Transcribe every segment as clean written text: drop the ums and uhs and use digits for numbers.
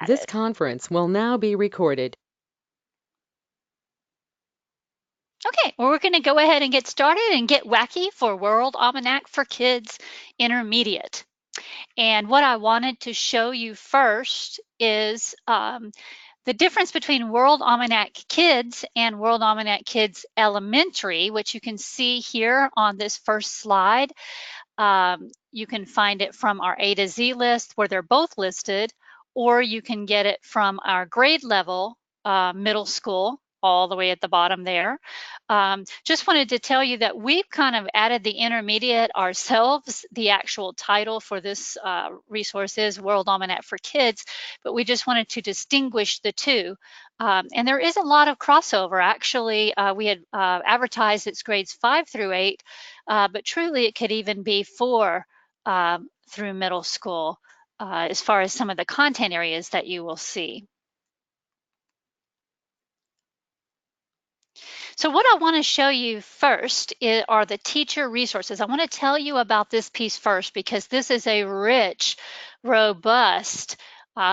This conference will now be recorded. Okay, well, we're going to go ahead and get started and get wacky for World Almanac for Kids Intermediate. And what I wanted to show you first is the difference between World Almanac Kids and World Almanac Kids Elementary, which you can see here on this first slide. You can find it from our A to Z list where they're both listed, or you can get it from our grade level middle school all the way at the bottom there. Just wanted to tell you that we've kind of added the intermediate ourselves. The actual title for this resource is World Almanac for Kids, but we just wanted to distinguish the two. And there is a lot of crossover. Actually, we had advertised it's grades 5 through 8, but truly it could even be 4 through middle school as far as some of the content areas that you will see. So what I want to show you first are the teacher resources. I want to tell you about this piece first because this is a rich, robust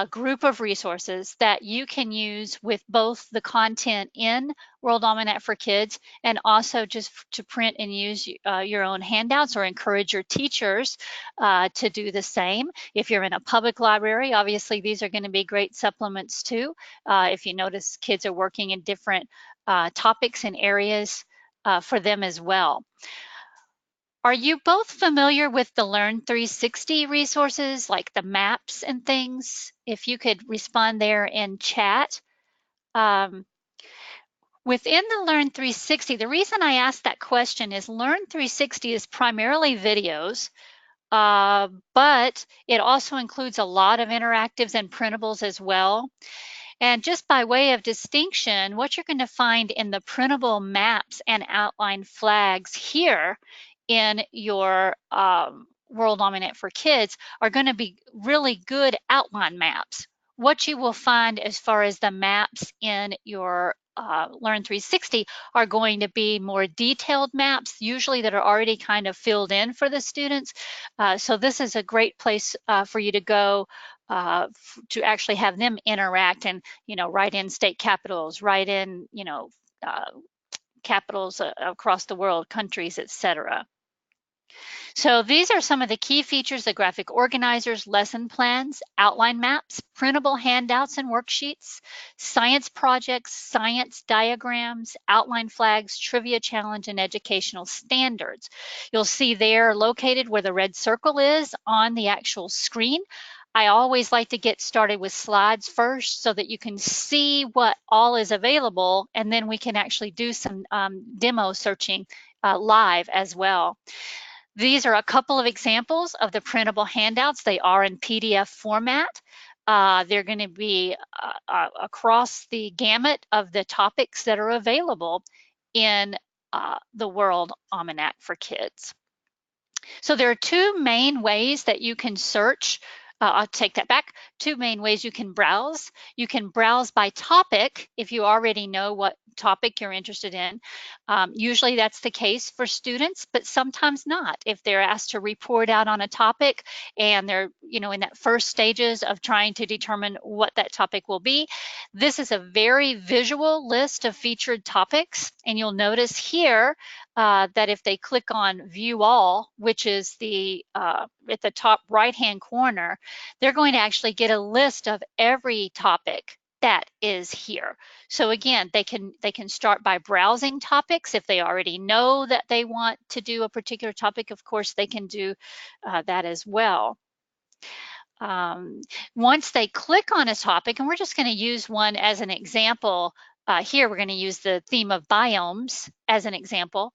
group of resources that you can use with both the content in World Almanac for Kids and also just to print and use your own handouts or encourage your teachers to do the same. If you're in a public library, obviously these are going to be great supplements too. If you notice kids are working in different topics and areas for them as well. Are you both familiar with the Learn 360 resources like the maps and things? If you could respond there in chat. Within the Learn 360, the reason I asked that question is Learn 360 is primarily videos, but it also includes a lot of interactives and printables as well. And just by way of distinction, what you're going to find in the printable maps and outline flags here in your World Almanac for Kids are going to be really good outline maps. What you will find as far as the maps in your Learn 360 are going to be more detailed maps, usually that are already kind of filled in for the students. So this is a great place for you to go to actually have them interact and, write in state capitals, write in, capitals across the world, countries, etc. So these are some of the key features of graphic organizers, lesson plans, outline maps, printable handouts and worksheets, science projects, science diagrams, outline flags, trivia challenge, and educational standards. You'll see they're located where the red circle is on the actual screen. I always like to get started with slides first so that you can see what all is available, and then we can actually do some demo searching live as well. These are a couple of examples of the printable handouts. They are in PDF format. They're going to be across the gamut of the topics that are available in the World Almanac for Kids. So there are two main ways that you can search. I'll take that back. Two main ways you can browse. You can browse by topic if you already know what topic you're interested in. Usually that's the case for students, but sometimes not. If they're asked to report out on a topic and they're, in that first stages of trying to determine what that topic will be, this is a very visual list of featured topics. And you'll notice here that if they click on View All, which is at the top right-hand corner, they're going to actually get a list of every topic that is here. So again, they can start by browsing topics. If they already know that they want to do a particular topic, of course, they can do that as well. Once they click on a topic, and we're just going to use one as an example. Here, we're going to use the theme of biomes as an example,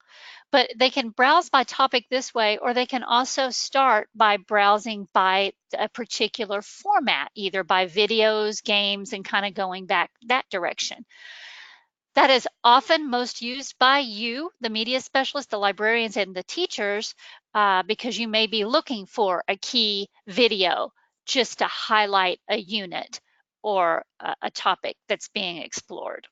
but they can browse by topic this way, or they can also start by browsing by a particular format, either by videos, games, and kind of going back that direction. That is often most used by you, the media specialists, the librarians, and the teachers, because you may be looking for a key video just to highlight a unit or a topic that's being explored.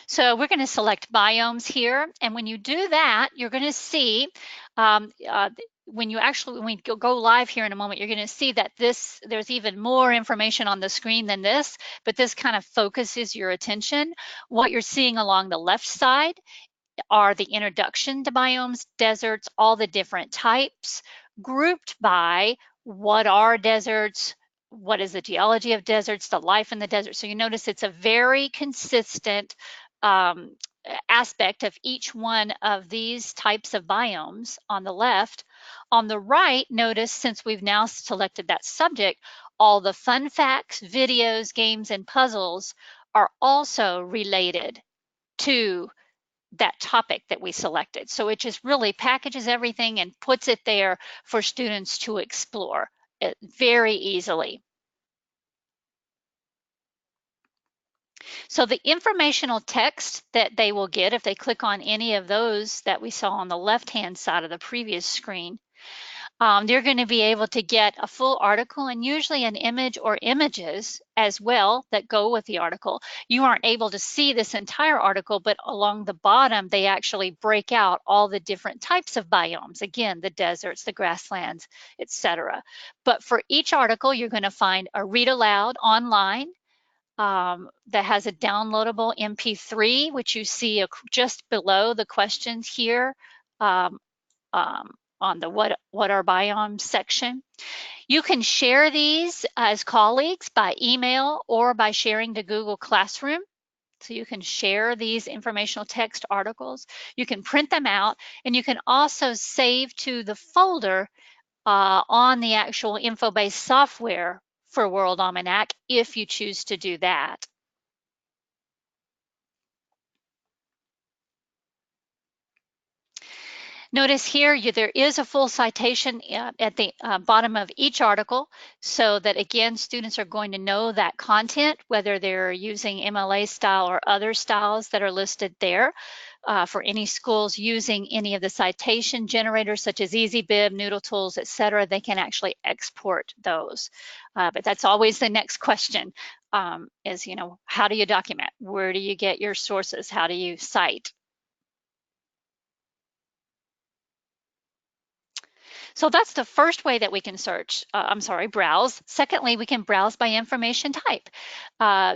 So we're going to select biomes here. And when you do that, you're going to see when we go live here in a moment, you're going to see that there's even more information on the screen than this, but this kind of focuses your attention. What you're seeing along the left side are the introduction to biomes, deserts, all the different types, grouped by what are deserts, what is the geology of deserts, the life in the desert. So you notice it's a very consistent um, aspect of each one of these types of biomes on the left. On the right, notice since we've now selected that subject, all the fun facts, videos, games, and puzzles are also related to that topic that we selected. So it just really packages everything and puts it there for students to explore it very easily. So the informational text that they will get if they click on any of those that we saw on the left-hand side of the previous screen, they're going to be able to get a full article and usually an image or images as well that go with the article. You aren't able to see this entire article, but along the bottom, they actually break out all the different types of biomes. Again, the deserts, the grasslands, etc. But for each article, you're going to find a read aloud online that has a downloadable MP3, which you see just below the questions here. Um, um, on the what are biomes section. You can share these as colleagues by email or by sharing to Google Classroom. So you can share these informational text articles. You can print them out, and you can also save to the folder on the actual info-based software for World Almanac if you choose to do that. Notice here there is a full citation at the bottom of each article so that again students are going to know that content whether they're using MLA style or other styles that are listed there. For any schools using any of the citation generators such as EasyBib, Noodle Tools, etc., they can actually export those. But that's always the next question is, how do you document? Where do you get your sources? How do you cite? So that's the first way that we can browse. Secondly, we can browse by information type.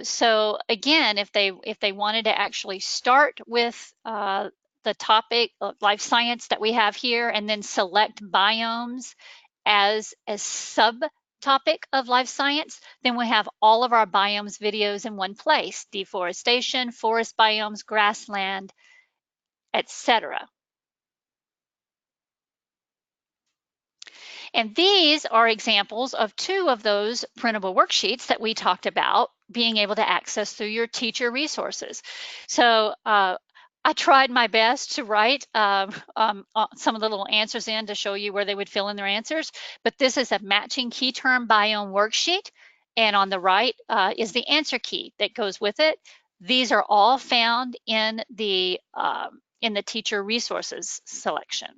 So again, if they wanted to actually start with the topic of life science that we have here and then select biomes as a subtopic of life science, then we have all of our biomes videos in one place: deforestation, forest biomes, grassland, etc. And these are examples of two of those printable worksheets that we talked about being able to access through your teacher resources. So I tried my best to write some of the little answers in to show you where they would fill in their answers, but this is a matching key term biome worksheet. And on the right is the answer key that goes with it. These are all found in the teacher resources selection.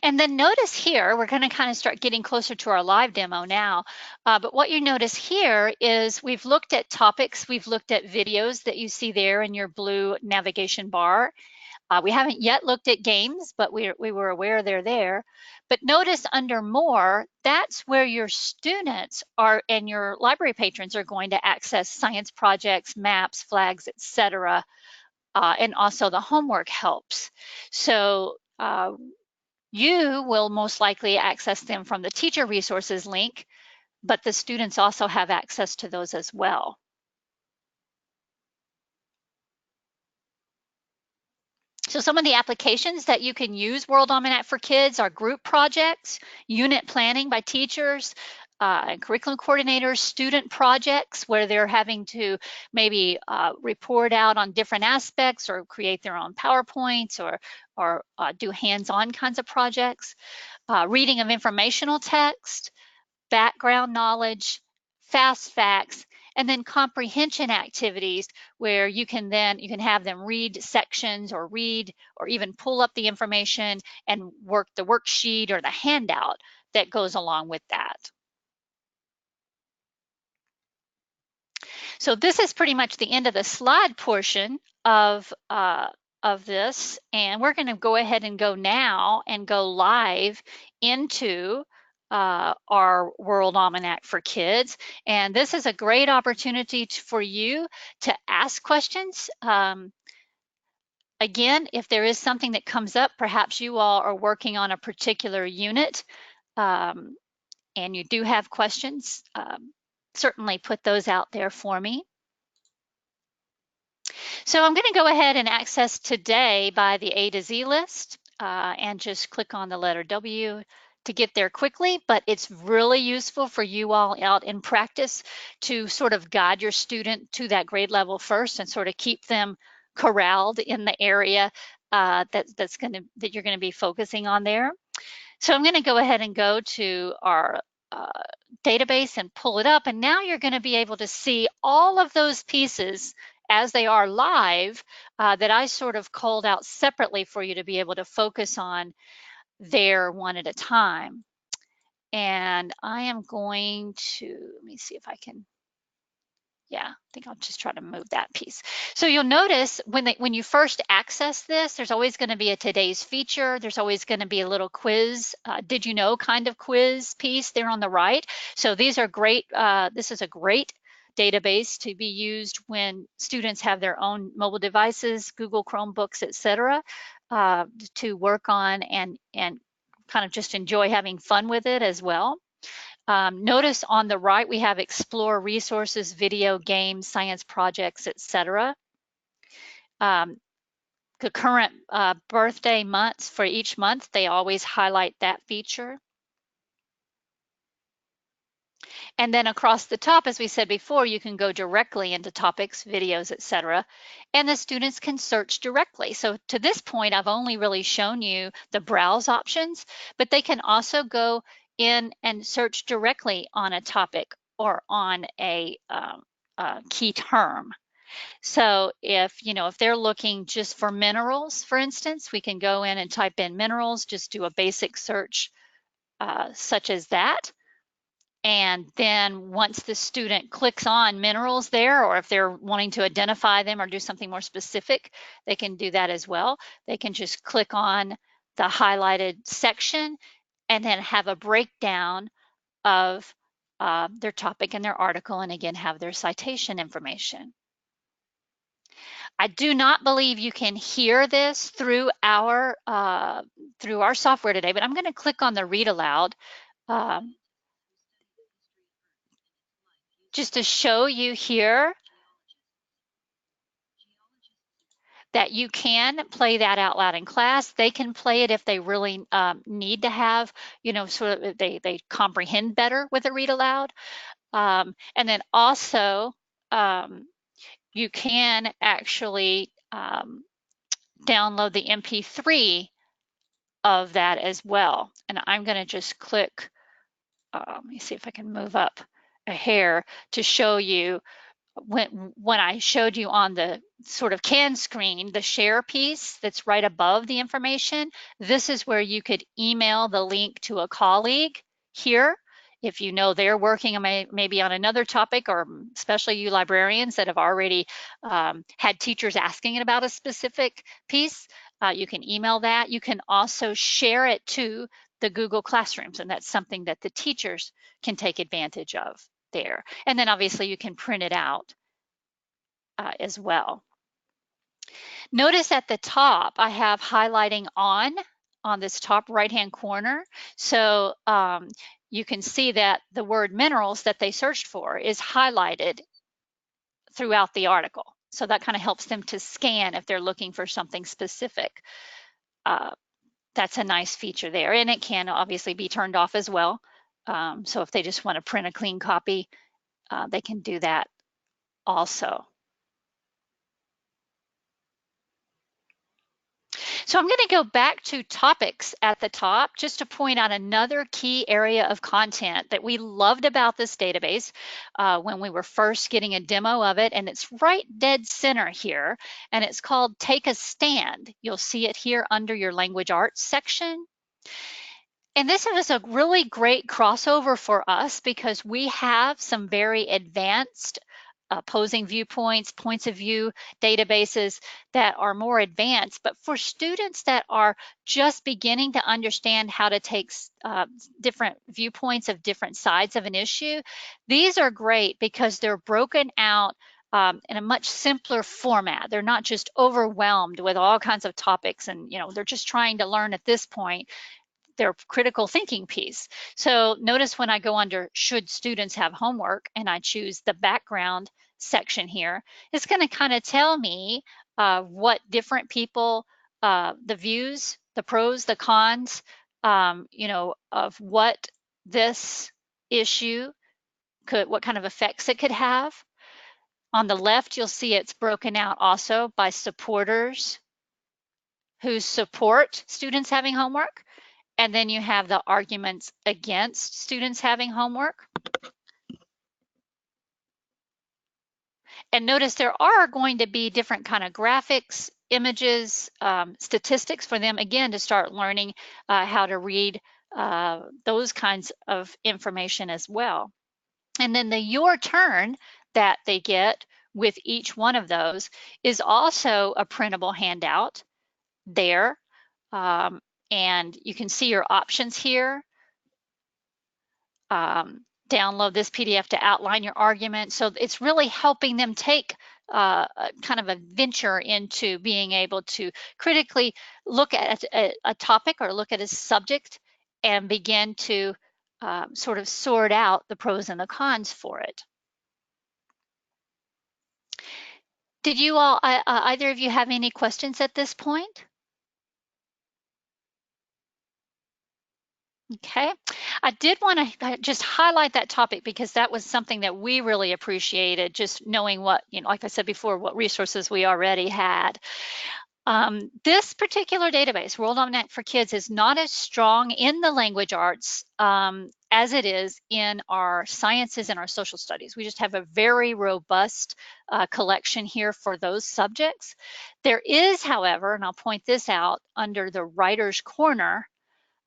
And then notice here, we're going to kind of start getting closer to our live demo now. But what you notice here is we've looked at topics, we've looked at videos that you see there in your blue navigation bar. We haven't yet looked at games, but we were aware they're there. But notice under more, that's where your students are and your library patrons are going to access science projects, maps, flags, etc. And also the homework helps. So you will most likely access them from the teacher resources link, but the students also have access to those as well. So some of the applications that you can use World Almanac for Kids are group projects, unit planning by teachers, curriculum coordinators, student projects where they're having to maybe report out on different aspects or create their own PowerPoints or do hands-on kinds of projects, reading of informational text, background knowledge, fast facts, and then comprehension activities where you can have them read sections or read or even pull up the information and work the worksheet or the handout that goes along with that. So this is pretty much the end of the slide portion of of this, and we're going to go ahead and go now and go live into our World Almanac for Kids. And this is a great opportunity for you to ask questions. Again, if there is something that comes up, perhaps you all are working on a particular unit um, and you do have questions, certainly put those out there for me. So I'm going to go ahead and access today by the A to Z list and just click on the letter W to get there quickly, but it's really useful for you all out in practice to sort of guide your student to that grade level first and sort of keep them corralled in the area that you're going to be focusing on there. So I'm going to go ahead and go to our database and pull it up, and now you're going to be able to see all of those pieces as they are live that I sort of called out separately for you to be able to focus on there one at a time. And I am going to, let me see if I can, yeah, I think I'll just try to move that piece. So you'll notice when you first access this, there's always going to be a today's feature. There's always going to be a little quiz, did you know kind of quiz piece there on the right. So these are great. This is a great database to be used when students have their own mobile devices, Google Chromebooks, etc., to work on and kind of just enjoy having fun with it as well. Notice on the right, we have explore resources, video, games, science projects, etc. The current birthday months for each month, they always highlight that feature. And then across the top, as we said before, you can go directly into topics, videos, etc. And the students can search directly. So to this point, I've only really shown you the browse options, but they can also go in and search directly on a topic or on a key term. So if they're looking just for minerals, for instance, we can go in and type in minerals, just do a basic search such as that. And then once the student clicks on minerals there, or if they're wanting to identify them or do something more specific, they can do that as well. They can just click on the highlighted section and then have a breakdown of their topic and their article, and again, have their citation information. I do not believe you can hear this through our software today, but I'm going to click on the read aloud. Just to show you here that you can play that out loud in class. They can play it if they really need to have, sort of they comprehend better with a read aloud. And then also, you can actually download the MP3 of that as well. And I'm going to just click, let me see if I can move up a hair to show you when I showed you on the sort of can screen, the share piece that's right above the information, this is where you could email the link to a colleague here. If you know they're working maybe on another topic, or especially you librarians that have already had teachers asking about a specific piece, you can email that. You can also share it to the Google Classrooms, and that's something that the teachers can take advantage of there. And then obviously you can print it out as well. Notice at the top, I have highlighting on this top right-hand corner. So you can see that the word minerals that they searched for is highlighted throughout the article. So that kind of helps them to scan if they're looking for something specific. That's a nice feature there, and it can obviously be turned off as well. So if they just want to print a clean copy, they can do that also. So I'm going to go back to topics at the top just to point out another key area of content that we loved about this database when we were first getting a demo of it, and it's right dead center here, and it's called Take a Stand. You'll see it here under your language arts section. And this was a really great crossover for us because we have some very advanced opposing viewpoints, points of view databases that are more advanced. But for students that are just beginning to understand how to take different viewpoints of different sides of an issue, these are great because they're broken out in a much simpler format. They're not just overwhelmed with all kinds of topics and they're just trying to learn at this point their critical thinking piece. So notice when I go under should students have homework and I choose the background section here, it's going to kind of tell me what different people, the views, the pros, the cons, of what this issue could, what kind of effects it could have. On the left, you'll see it's broken out also by supporters who support students having homework. And then you have the arguments against students having homework. And notice there are going to be different kind of graphics, images, statistics for them, again, to start learning how to read those kinds of information as well. And then the your turn that they get with each one of those is also a printable handout there. And you can see your options here. Download this PDF to outline your argument. So it's really helping them take kind of a venture into being able to critically look at a topic or look at a subject and begin to sort of sort out the pros and the cons for it. Did you all, either of you have any questions at this point? Okay, I did want to just highlight that topic because that was something that we really appreciated, just knowing what, like I said before, what resources we already had. This particular database, World Almanac for Kids, is not as strong in the language arts as it is in our sciences and our social studies. We just have a very robust collection here for those subjects. There is, however, and I'll point this out, under the Writer's Corner,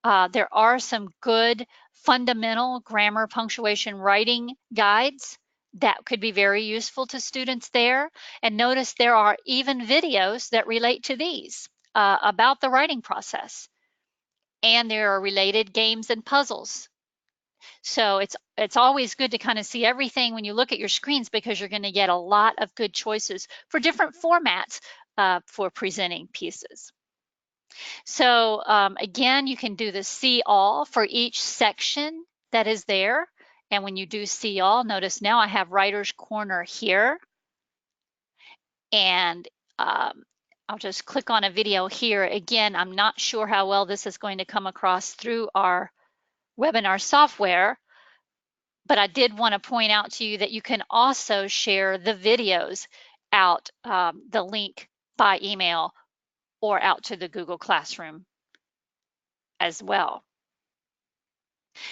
there are some good fundamental grammar, punctuation, writing guides that could be very useful to students there. And notice there are even videos that relate to these about the writing process. And there are related games and puzzles. So it's always good to kind of see everything when you look at your screens because you're going to get a lot of good choices for different formats for presenting pieces. So again, you can do the see all for each section that is there. And when you do see all, notice now I have Writer's Corner here. And I'll just click on a video here. Again, I'm not sure how well this is going to come across through our webinar software, but I did want to point out to you that you can also share the videos out the link by email or out to the Google Classroom as well.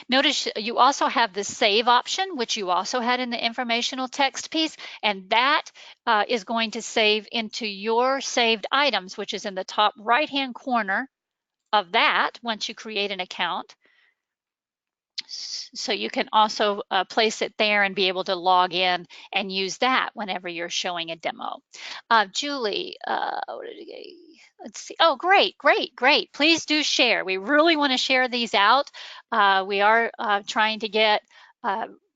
Notice you also have the save option, which you also had in the informational text piece, and that is going to save into your saved items, which is in the top right-hand corner of that once you create an account. So you can also place it there and be able to log in and use that whenever you're showing a demo. Julie, let's see. Oh, great, great, great. Please do share. We really want to share these out. We are trying to get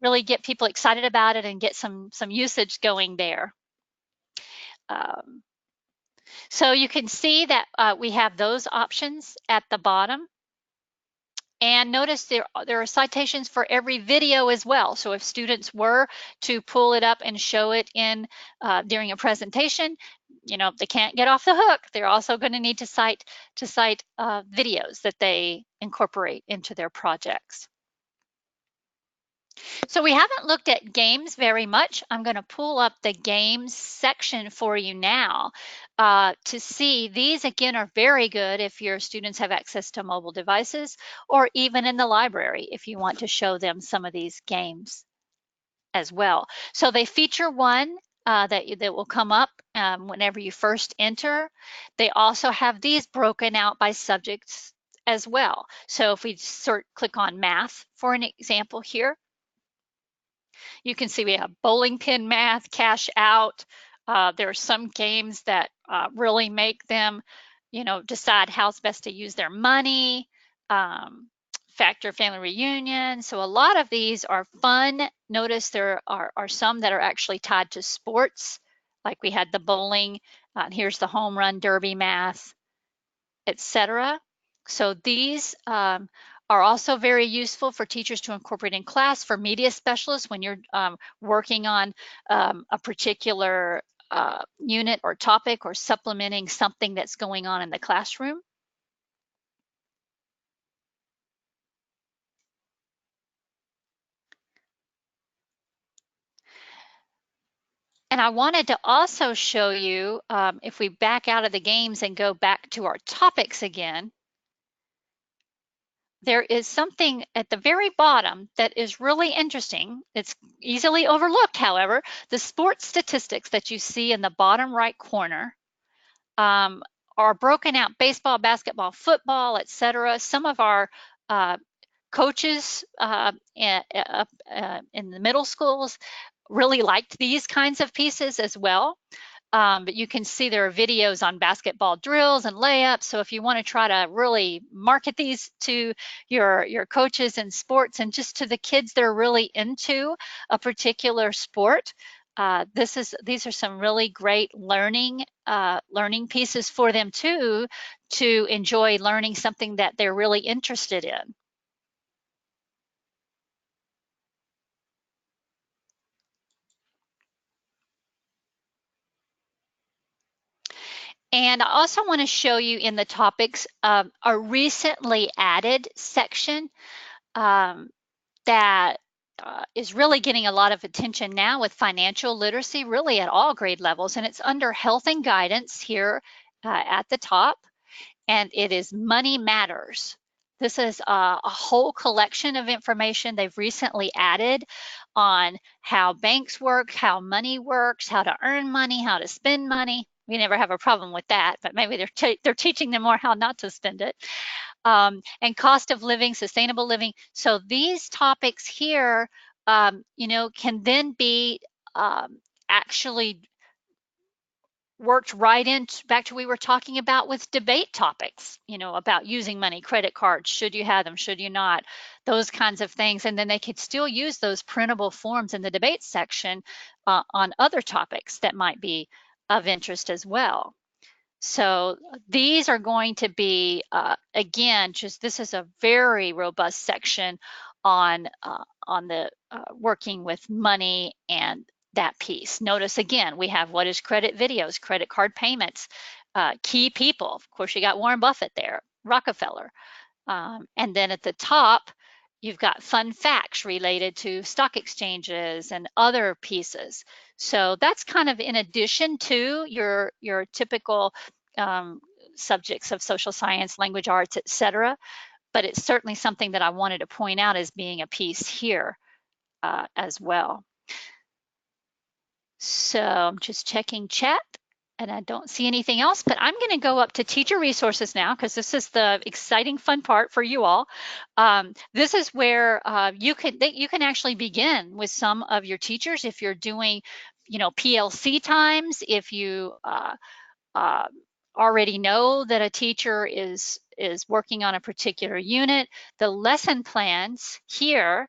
really get people excited about it and get some usage going there. So you can see that we have those options at the bottom. And notice there are citations for every video as well. So if students were to pull it up and show it in during a presentation, they can't get off the hook. They're also going to need to cite videos that they incorporate into their projects. So we haven't looked at games very much. I'm going to pull up the games section for you now to see. These, again, are very good if your students have access to mobile devices or even in the library if you want to show them some of these games as well. So they feature one that will come up whenever you first enter. They also have these broken out by subjects as well. So if we click on math for an example here, You can see we have bowling pin math, cash out. There are some games that really make them, decide how's best to use their money. Um, Factor family reunion. So a lot of these are fun. Notice there are some that are actually tied to sports, like we had the bowling. Here's the home run derby math, etc. So these are also very useful for teachers to incorporate in class. For media specialists, when you're working on a particular unit or topic, or supplementing something that's going on in the classroom. And I wanted to also show you, if we back out of the games and go back to our topics again, there is something at the very bottom that is really interesting. It's easily overlooked, however. The sports statistics that you see in the bottom right corner um, are broken out: baseball, basketball, football, etc. Some of our coaches in the middle schools really liked these kinds of pieces as well. But you can see there are videos on basketball drills and layups. So if you want to try to really market these to your coaches in sports, and just to the kids that are really into a particular sport, these are some really great learning pieces for them too, to enjoy learning something that they're really interested in. And I also want to show you in the topics a recently added section um, that is really getting a lot of attention now with financial literacy, really at all grade levels. And it's under health and guidance here at the top, and it is Money Matters. This is a whole collection of information they've recently added on how banks work, how money works, how to earn money, how to spend money. We never have a problem with that, but maybe they're teaching them more how not to spend it. And cost of living, sustainable living. So these topics here, can then be actually worked right into back to we were talking about with debate topics, about using money, credit cards, should you have them, should you not, those kinds of things. And then they could still use those printable forms in the debate section on other topics that might be of interest as well. So these are going to be, again, this is a very robust section on the working with money and that piece. Notice again, we have what is credit videos, credit card payments, key people. Of course, you got Warren Buffett there, Rockefeller. And then at the top, you've got fun facts related to stock exchanges and other pieces. So that's kind of in addition to your typical um, subjects of social science, language arts, etc. But it's certainly something that I wanted to point out as being a piece here as well. So I'm just checking chat, and I don't see anything else, but I'm going to go up to teacher resources now, because this is the exciting fun part for you all. This is where you can actually begin with some of your teachers if you're doing, PLC times, if you already know that a teacher is working on a particular unit. The lesson plans here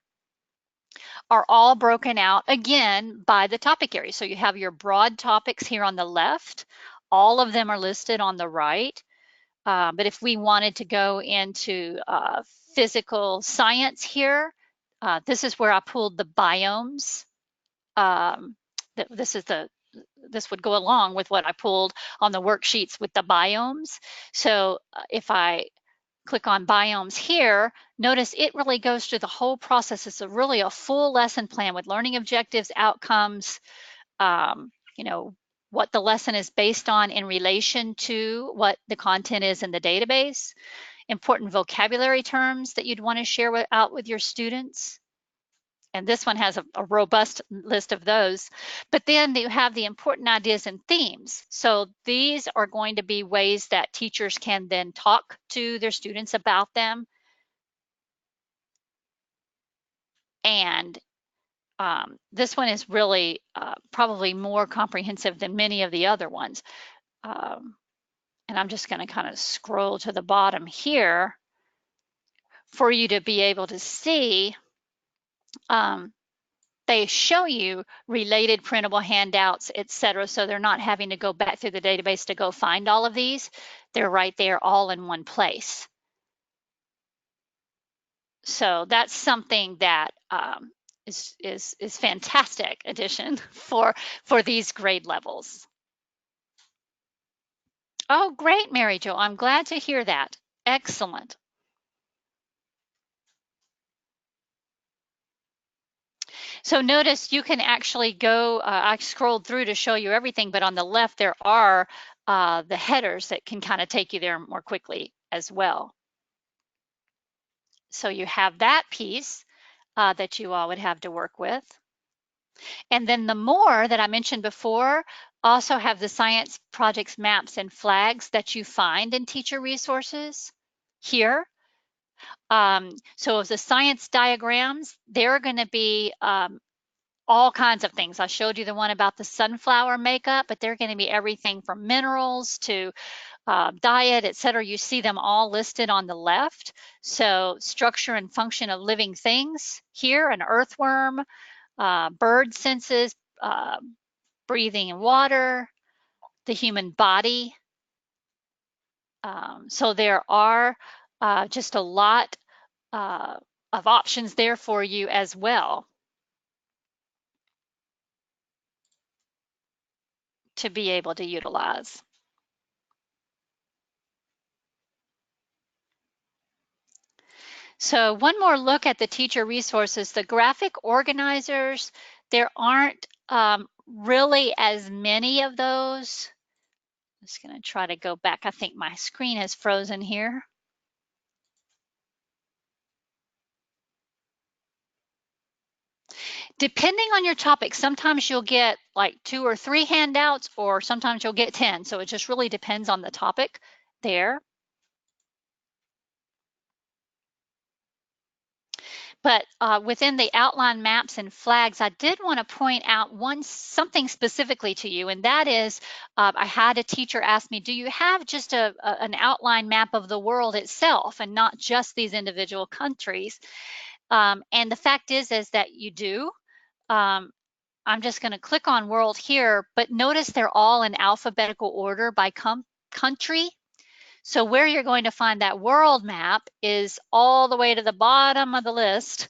are all broken out again by the topic area. So you have your broad topics here on the left. All of them are listed on the right. But if we wanted to go into physical science here, this is where I pulled the biomes. This would go along with what I pulled on the worksheets with the biomes. So if I click on biomes here, notice it really goes through the whole process. It's really a full lesson plan with learning objectives, outcomes, what the lesson is based on in relation to what the content is in the database, important vocabulary terms that you'd want to share out with your students. And this one has a robust list of those. But then you have the important ideas and themes. So these are going to be ways that teachers can then talk to their students about them. And This one is really probably more comprehensive than many of the other ones. And I'm just going to kind of scroll to the bottom here for you to be able to see. They show you related printable handouts, etc. So they're not having to go back through the database to go find all of these. They're right there all in one place. So that's something that is fantastic addition for these grade levels. Oh, great, Mary Jo. I'm glad to hear that. Excellent. So notice you can actually go, I scrolled through to show you everything, but on the left there are the headers that can kind of take you there more quickly as well. So you have that piece that you all would have to work with. And then the more that I mentioned before also have the science projects, maps, and flags that you find in teacher resources here. So the science diagrams, they're going to be all kinds of things. I showed you the one about the sunflower makeup, but they're going to be everything from minerals to diet, etc. You see them all listed on the left. So structure and function of living things here, an earthworm, bird senses, breathing in water, the human body. So there are just a lot of options there for you as well to be able to utilize. So one more look at the teacher resources. The graphic organizers, there aren't really as many of those. I'm just going to try to go back. I think my screen is frozen here. Depending on your topic, sometimes you'll get like 2 or 3 handouts, or sometimes you'll get 10. So it just really depends on the topic there. But within the outline maps and flags, I did want to point out something specifically to you, and that is I had a teacher ask me, do you have just an outline map of the world itself and not just these individual countries? And the fact is that you do. I'm just going to click on world here, but notice they're all in alphabetical order by country. So where you're going to find that world map is all the way to the bottom of the list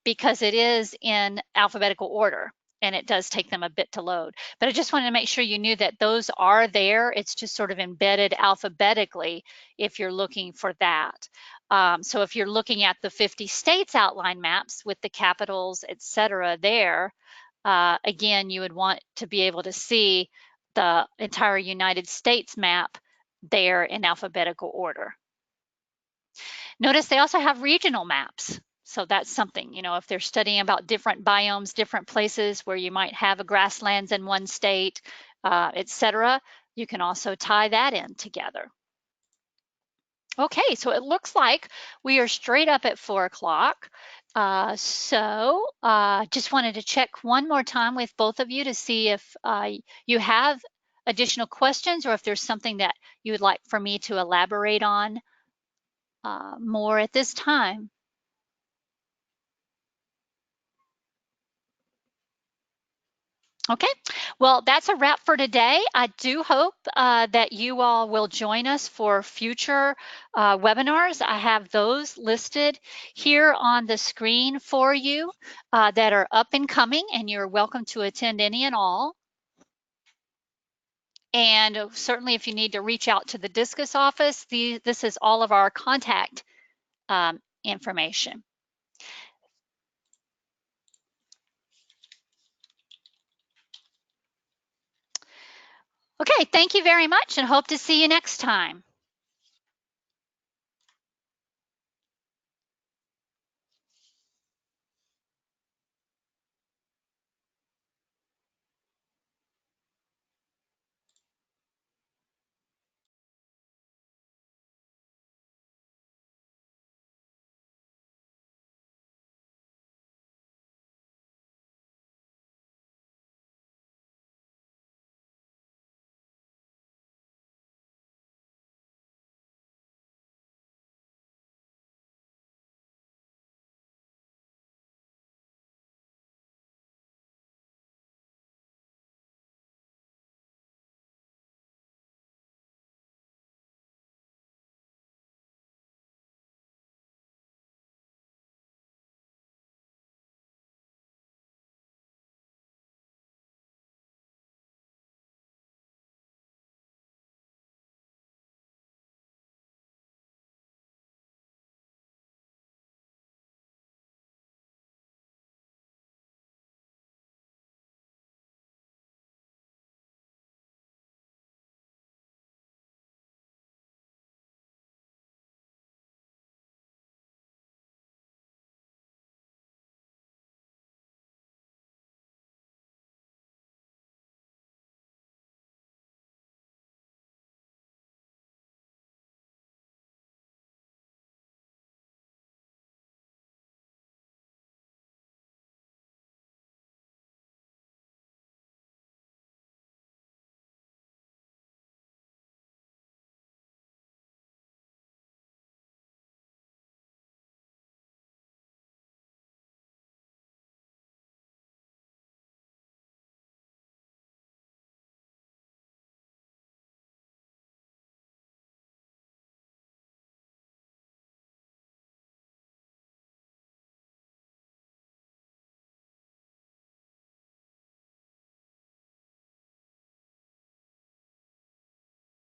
because it is in alphabetical order, and it does take them a bit to load. But I just wanted to make sure you knew that those are there. It's just sort of embedded alphabetically if you're looking for that. So if you're looking at the 50 states outline maps with the capitals, et cetera, there, again, you would want to be able to see the entire United States map there in alphabetical order. Notice they also have regional maps. So that's something, you know, if they're studying about different biomes, different places where you might have a grasslands in one state, etc., you can also tie that in together. Okay, so it looks like we are straight up at 4 o'clock. Just wanted to check one more time with both of you to see if you have additional questions or if there's something that you would like for me to elaborate on more at this time. Okay, well, that's a wrap for today. I do hope that you all will join us for future webinars. I have those listed here on the screen for you that are up and coming, and you're welcome to attend any and all. And certainly if you need to reach out to the Discus office, this is all of our contact information. Okay, thank you very much and hope to see you next time.